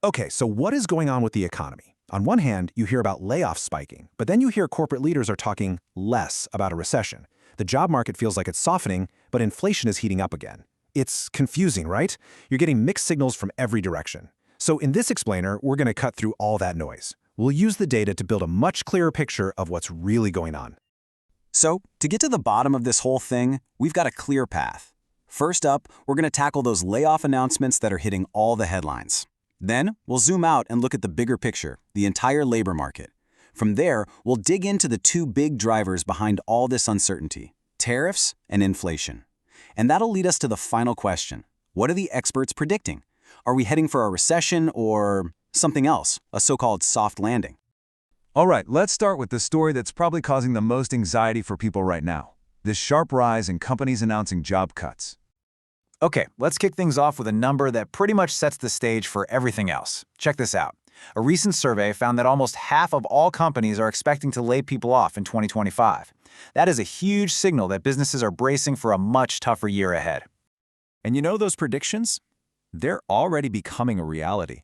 Okay, so what is going on with the economy? On one hand, you hear about layoffs spiking, but then you hear corporate leaders are talking less about a recession. The job market feels like it's softening, but inflation is heating up again. It's confusing, right? You're getting mixed signals from every direction. So in this explainer, we're going to cut through all that noise. We'll use the data to build a much clearer picture of what's really going on. So, to get to the bottom of this whole thing, we've got a clear path. First up, we're going to tackle those layoff announcements that are hitting all the headlines. Then, we'll zoom out and look at the bigger picture, the entire labor market. From there, we'll dig into the two big drivers behind all this uncertainty: tariffs and inflation. And that'll lead us to the final question. What are the experts predicting? Are we heading for a recession or something else, a so-called soft landing? All right, let's start with the story that's probably causing the most anxiety for people right now. This sharp rise in companies announcing job cuts. Okay, let's kick things off with a number that pretty much sets the stage for everything else. Check this out. A recent survey found that almost half of all companies are expecting to lay people off in 2025. That is a huge signal that businesses are bracing for a much tougher year ahead. And you know those predictions? They're already becoming a reality.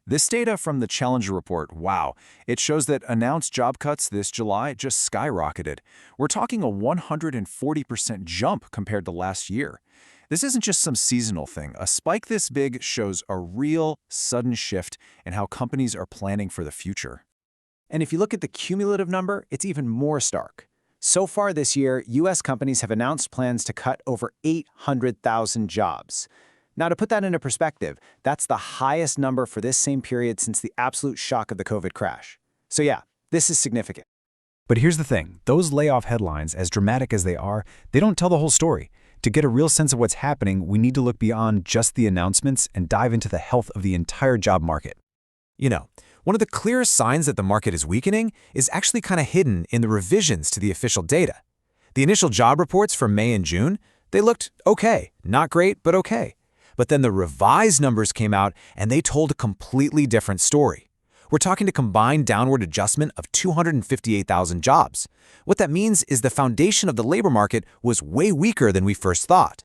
This data from the Challenger report, wow, it shows that announced job cuts this July just skyrocketed. We're talking a 140% jump compared to last year. This isn't just some seasonal thing. A spike this big shows a real, sudden shift in how companies are planning for the future. And if you look at the cumulative number, it's even more stark. So far this year, U.S. companies have announced plans to cut over 800,000 jobs. Now, to put that into perspective, that's the highest number for this same period since the absolute shock of the COVID crash. So yeah, this is significant. But here's the thing, those layoff headlines, as dramatic as they are, they don't tell the whole story. To get a real sense of what's happening, we need to look beyond just the announcements and dive into the health of the entire job market. You know, one of the clearest signs that the market is weakening is actually kind of hidden in the revisions to the official data. The initial job reports from May and June, they looked okay, not great, but okay. But then the revised numbers came out and they told a completely different story. We're talking a combined downward adjustment of 258,000 jobs. What that means is the foundation of the labor market was way weaker than we first thought.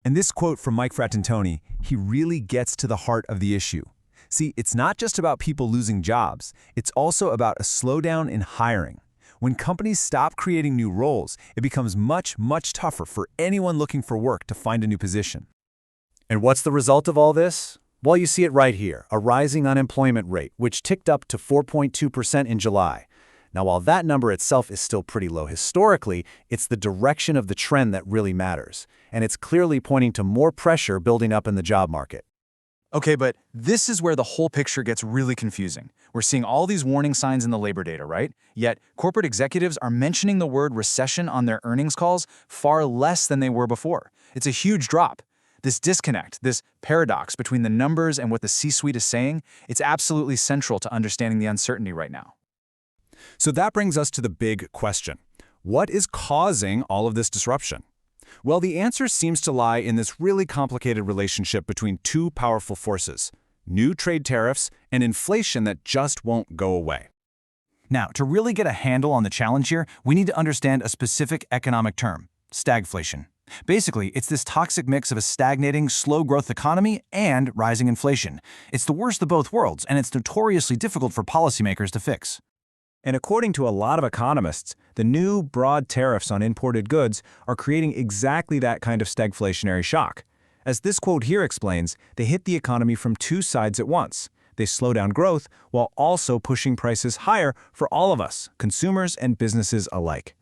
And this quote from Mike Frattantoni, he really gets to the heart of the issue. See, it's not just about people losing jobs, it's also about a slowdown in hiring. When companies stop creating new roles, it becomes much tougher for anyone looking for work to find a new position. And what's the result of all this? Well, you see it right here, a rising unemployment rate, which ticked up to 4.2% in July. Now, while that number itself is still pretty low historically, it's the direction of the trend that really matters. And it's clearly pointing to more pressure building up in the job market. Okay, but this is where the whole picture gets really confusing. We're seeing all these warning signs in the labor data, right? Yet, corporate executives are mentioning the word recession on their earnings calls far less than they were before. It's a huge drop. This disconnect, this paradox between the numbers and what the C-suite is saying, it's absolutely central to understanding the uncertainty right now. So that brings us to the big question. What is causing all of this disruption? Well, the answer seems to lie in this really complicated relationship between two powerful forces: new trade tariffs and inflation that just won't go away. Now, to really get a handle on the challenge here, we need to understand a specific economic term: stagflation. Basically, it's this toxic mix of a stagnating, slow-growth economy and rising inflation. It's the worst of both worlds, and it's notoriously difficult for policymakers to fix. And according to a lot of economists, the new broad tariffs on imported goods are creating exactly that kind of stagflationary shock. As this quote here explains, they hit the economy from two sides at once. They slow down growth while also pushing prices higher for all of us, consumers and businesses alike.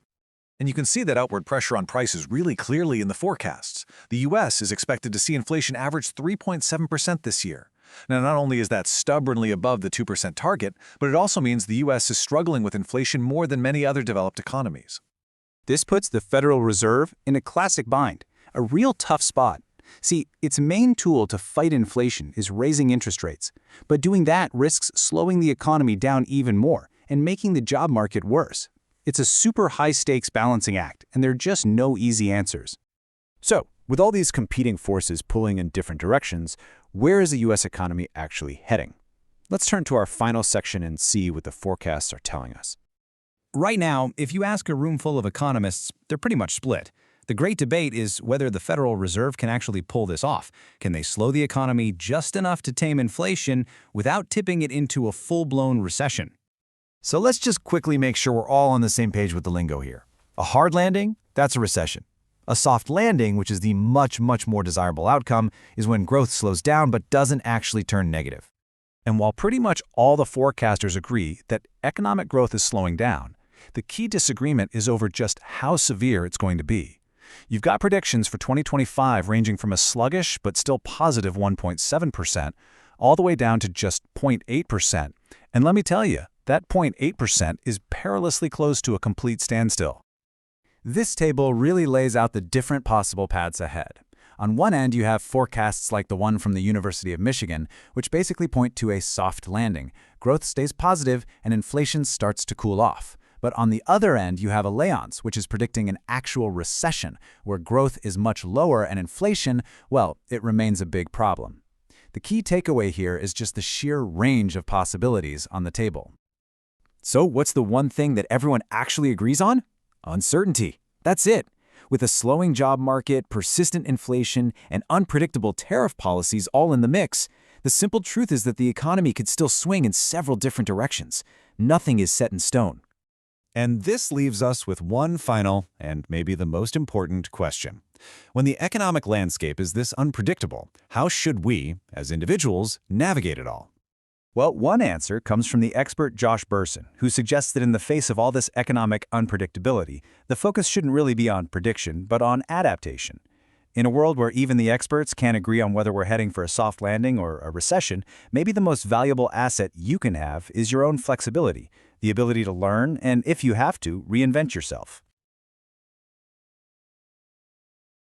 And you can see that upward pressure on prices really clearly in the forecasts. The U.S. is expected to see inflation average 3.7% this year. Now, not only is that stubbornly above the 2% target, but it also means the U.S. is struggling with inflation more than many other developed economies. This puts the Federal Reserve in a classic bind, a real tough spot. See, its main tool to fight inflation is raising interest rates, but doing that risks slowing the economy down even more and making the job market worse. It's a super high-stakes balancing act, and there are just no easy answers. So, with all these competing forces pulling in different directions, where is the U.S. economy actually heading? Let's turn to our final section and see what the forecasts are telling us. Right now, if you ask a room full of economists, they're pretty much split. The great debate is whether the Federal Reserve can actually pull this off. Can they slow the economy just enough to tame inflation without tipping it into a full-blown recession? So let's just quickly make sure we're all on the same page with the lingo here. A hard landing, that's a recession. A soft landing, which is the much more desirable outcome, is when growth slows down but doesn't actually turn negative. And while pretty much all the forecasters agree that economic growth is slowing down, the key disagreement is over just how severe it's going to be. You've got predictions for 2025 ranging from a sluggish but still positive 1.7% all the way down to just 0.8%. And let me tell you, that 0.8% is perilously close to a complete standstill. This table really lays out the different possible paths ahead. On one end, you have forecasts like the one from the University of Michigan, which basically point to a soft landing. Growth stays positive and inflation starts to cool off. But on the other end, you have Allianz, which is predicting an actual recession, where growth is much lower and inflation, well, it remains a big problem. The key takeaway here is just the sheer range of possibilities on the table. So what's the one thing that everyone actually agrees on? Uncertainty. That's it. With a slowing job market, persistent inflation, and unpredictable tariff policies all in the mix, the simple truth is that the economy could still swing in several different directions. Nothing is set in stone. And this leaves us with one final, and maybe the most important, question. When the economic landscape is this unpredictable, how should we, as individuals, navigate it all? Well, one answer comes from the expert Josh Bersin, who suggests that in the face of all this economic unpredictability, the focus shouldn't really be on prediction, but on adaptation. In a world where even the experts can't agree on whether we're heading for a soft landing or a recession, maybe the most valuable asset you can have is your own flexibility, the ability to learn and, if you have to, reinvent yourself.